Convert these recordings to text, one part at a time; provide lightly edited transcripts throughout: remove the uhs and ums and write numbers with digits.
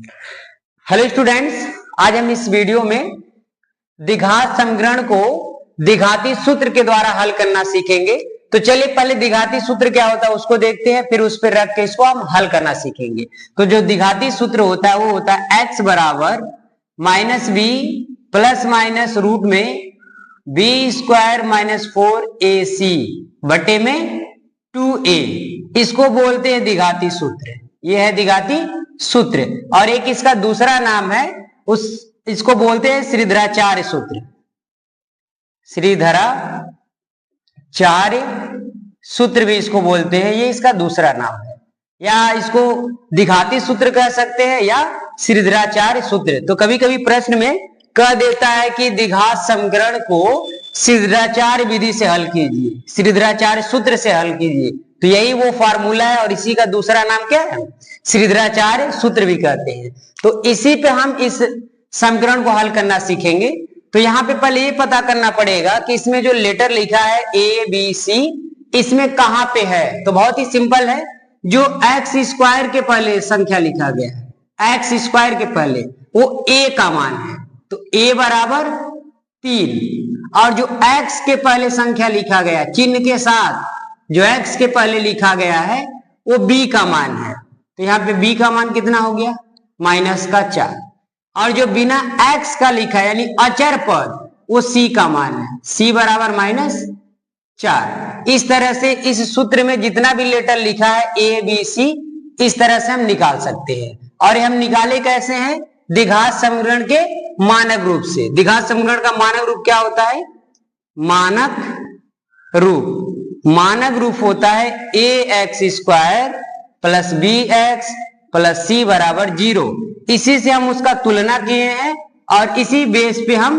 Hello students, आज हम इस वीडियो में द्विघात समीकरण को द्विघाती सूत्र के द्वारा हल करना सीखेंगे। तो चलिए पहले द्विघाती सूत्र क्या होता है उसको देखते हैं, फिर उस पर रख के इसको हम हल करना सीखेंगे। तो जो द्विघाती सूत्र होता है वो होता है x बराबर minus b plus minus root में बी स्क्वायर माइनस 4ac बटे में 2a। इसको बोलते हैं द्विघाती सूत्र। यह है द्विघाती सूत्र। और एक इसका दूसरा नाम है इसको बोलते हैं श्रीधराचार्य सूत्र। श्रीधराचार्य सूत्र भी इसको बोलते हैं, ये इसका दूसरा नाम है। या इसको द्विघाती सूत्र कह सकते हैं या श्रीधराचार्य सूत्र। तो कभी कभी प्रश्न में कह देता है कि द्विघात समीकरण को श्रीधराचार्य विधि से हल कीजिए, श्रीधराचार्य सूत्र से हल कीजिए। तो यही वो फार्मूला है और इसी का दूसरा नाम क्या है, श्रीधराचार्य सूत्र भी कहते हैं। तो इसी पे हम इस समीकरण को हल करना सीखेंगे। तो यहाँ पे पहले ये पता करना पड़ेगा कि इसमें जो लेटर लिखा है ए बी सी, इसमें कहां पे है। तो बहुत ही सिंपल है, जो एक्स स्क्वायर के पहले संख्या लिखा गया है, एक्स स्क्वायर के पहले वो ए का मान है, तो ए बराबर 3। और जो एक्स के पहले संख्या लिखा गया चिन्ह के साथ, जो एक्स के पहले लिखा गया है वो बी का मान है। तो यहाँ पे बी का मान कितना हो गया, -4। और जो बिना एक्स का लिखा है यानी अचर पद, वो सी का मान है, सी बराबर -4। इस तरह से इस सूत्र में जितना भी लेटर लिखा है ए बी सी, इस तरह से हम निकाल सकते हैं। और हम निकाले कैसे हैं, द्विघात समीकरण के मानक रूप से। द्विघात समीकरण का मानक रूप क्या होता है, मानक रूप होता है a x square plus b x plus c बराबर 0। इसी से हम उसका तुलना किए हैं और इसी बेस पे हम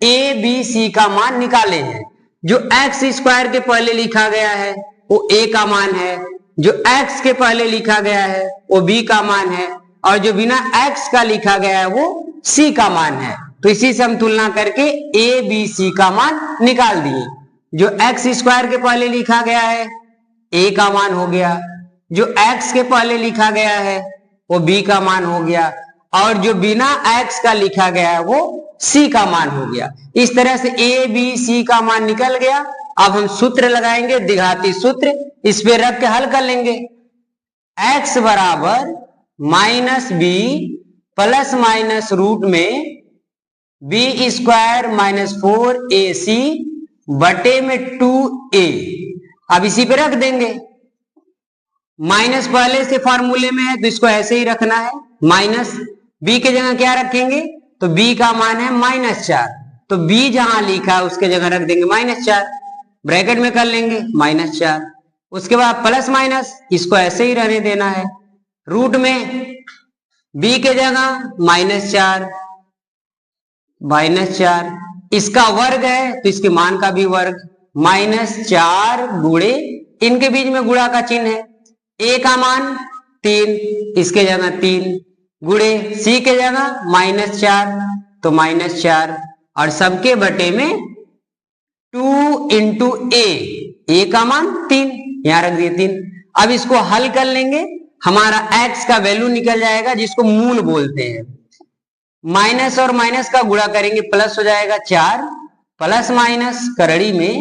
ए बी सी का मान निकाले हैं। जो एक्स स्क्वायर के पहले लिखा गया है वो ए का मान है, जो एक्स के पहले लिखा गया है वो बी का मान है, और जो बिना एक्स का लिखा गया है वो सी का मान है। तो इसी से हम तुलना करके ए बी सी का मान निकाल दिए। जो एक्स स्क्वायर के पहले लिखा गया है ए का मान हो गया, जो एक्स के पहले लिखा गया है वो बी का मान हो गया, और जो बिना एक्स का लिखा गया है वो सी का मान हो गया। इस तरह से ए बी सी का मान निकल गया। अब हम सूत्र लगाएंगे, द्विघाती सूत्र, इस पे रख के हल कर लेंगे। एक्स बराबर minus b plus minus root में बी स्क्वायर माइनस 4ac बटे में 2a। अब इसी पे रख देंगे। माइनस पहले से फॉर्मूले में है तो इसको ऐसे ही रखना है। माइनस बी के जगह क्या रखेंगे, तो बी का मान है -4, तो बी जहां लिखा है उसके जगह रख देंगे -4, ब्रैकेट में कर लेंगे -4। उसके बाद प्लस माइनस इसको ऐसे ही रहने देना है। रूट में बी के जगह -4, इसका वर्ग है तो इसके मान का भी वर्ग, -4 गुणे, इनके बीच में गुणा का चिन्ह है। ए का मान 3, इसके जगह 3 गुणे सी के जगह -4 तो -4, और सबके बटे में 2 इंटू ए का मान 3, यहां रख दिए 3। अब इसको हल कर लेंगे, हमारा x का वैल्यू निकल जाएगा जिसको मूल बोलते हैं। माइनस और माइनस का गुणा करेंगे प्लस हो जाएगा 4, प्लस माइनस करड़ी में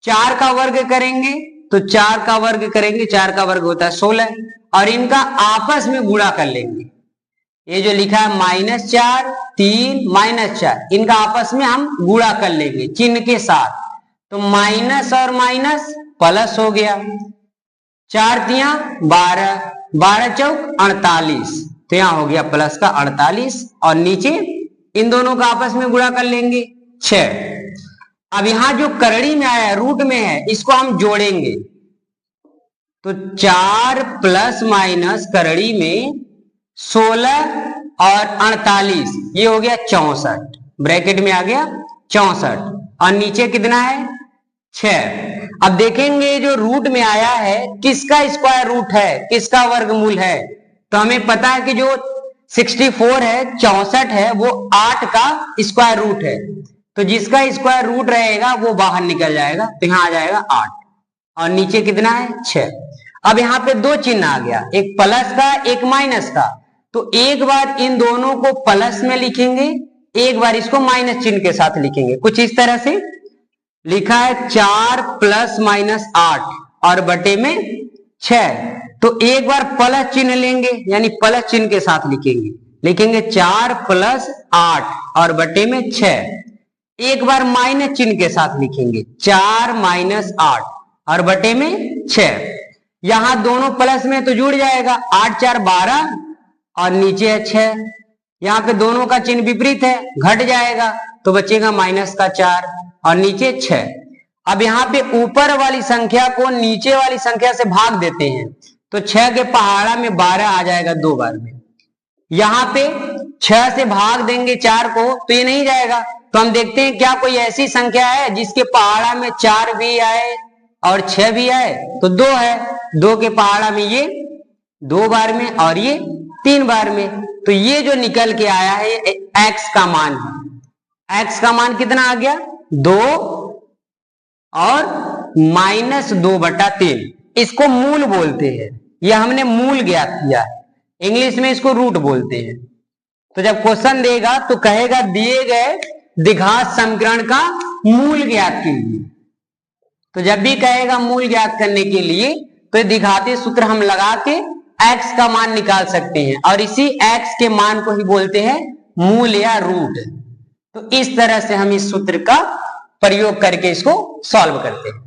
4 का वर्ग करेंगे तो 4 का वर्ग करेंगे, 4 का वर्ग होता है 16, और इनका आपस में गुणा कर लेंगे। ये जो लिखा है -4 3 -4, इनका आपस में हम गुणा कर लेंगे चिन्ह के साथ। तो माइनस और माइनस प्लस हो गया, 4 तिया 12, 12 चौक 48, तो यहां हो गया प्लस का 48, और नीचे इन दोनों का आपस में गुणा कर लेंगे 6। अब यहां जो करड़ी में आया है, रूट में है, इसको हम जोड़ेंगे। तो 4 प्लस माइनस करड़ी में 16 और 48, ये हो गया 64, ब्रैकेट में आ गया 64, और नीचे कितना है 6। अब देखेंगे जो रूट में आया है किसका स्क्वायर रूट है, किसका वर्गमूल है। तो हमें पता है कि जो 64 है, 64 है, वो 8 का स्क्वायर रूट है। तो जिसका स्क्वायर रूट रहेगा वो बाहर निकल जाएगा, तो यहां आ जाएगा 8, और नीचे कितना है 6। अब यहाँ पे दो चिन्ह आ गया, एक प्लस का एक माइनस का। तो एक बार इन दोनों को प्लस में लिखेंगे, एक बार इसको माइनस चिन्ह के साथ लिखेंगे। कुछ इस तरह से लिखा है 4 प्लस माइनस 8 और बटे में 6। तो एक बार प्लस चिन्ह लेंगे, यानी प्लस चिन्ह के साथ लिखेंगे, लिखेंगे 4 प्लस 8 और बटे में 6। एक बार माइनस चिन्ह के साथ लिखेंगे 4 माइनस 8 और बटे में 6। यहां दोनों प्लस में तो जुड़ जाएगा, 8 4 12 और नीचे है 6। यहाँ पे दोनों का चिन्ह विपरीत है, घट जाएगा तो बचेगा माइनस का 4 और नीचे 6। अब यहाँ पे ऊपर वाली संख्या को नीचे वाली संख्या से भाग देते हैं, तो 6 के पहाड़ा में 12 आ जाएगा 2 बार में। यहाँ पे 6 से भाग देंगे 4 को तो ये नहीं जाएगा, तो हम देखते हैं क्या कोई ऐसी संख्या है जिसके पहाड़ा में 4 भी आए और 6 भी आए, तो 2 है। 2 के पहाड़ा में ये 2 बार में और ये 3 बार में, तो ये जो निकल के आया है x का मान है। x का मान कितना आ गया 2 और -2/3। इसको मूल बोलते हैं, ये हमने मूल ज्ञात किया है, इंग्लिश में इसको रूट बोलते हैं। तो जब क्वेश्चन देगा तो कहेगा दिए गए द्विघात समीकरण का मूल ज्ञात कीजिए। तो जब भी कहेगा मूल ज्ञात करने के लिए तो द्विघातीय सूत्र हम लगा के x का मान निकाल सकते हैं, और इसी x के मान को ही बोलते हैं मूल या रूट। तो इस तरह से हम इस सूत्र का प्रयोग करके इसको सॉल्व करते हैं।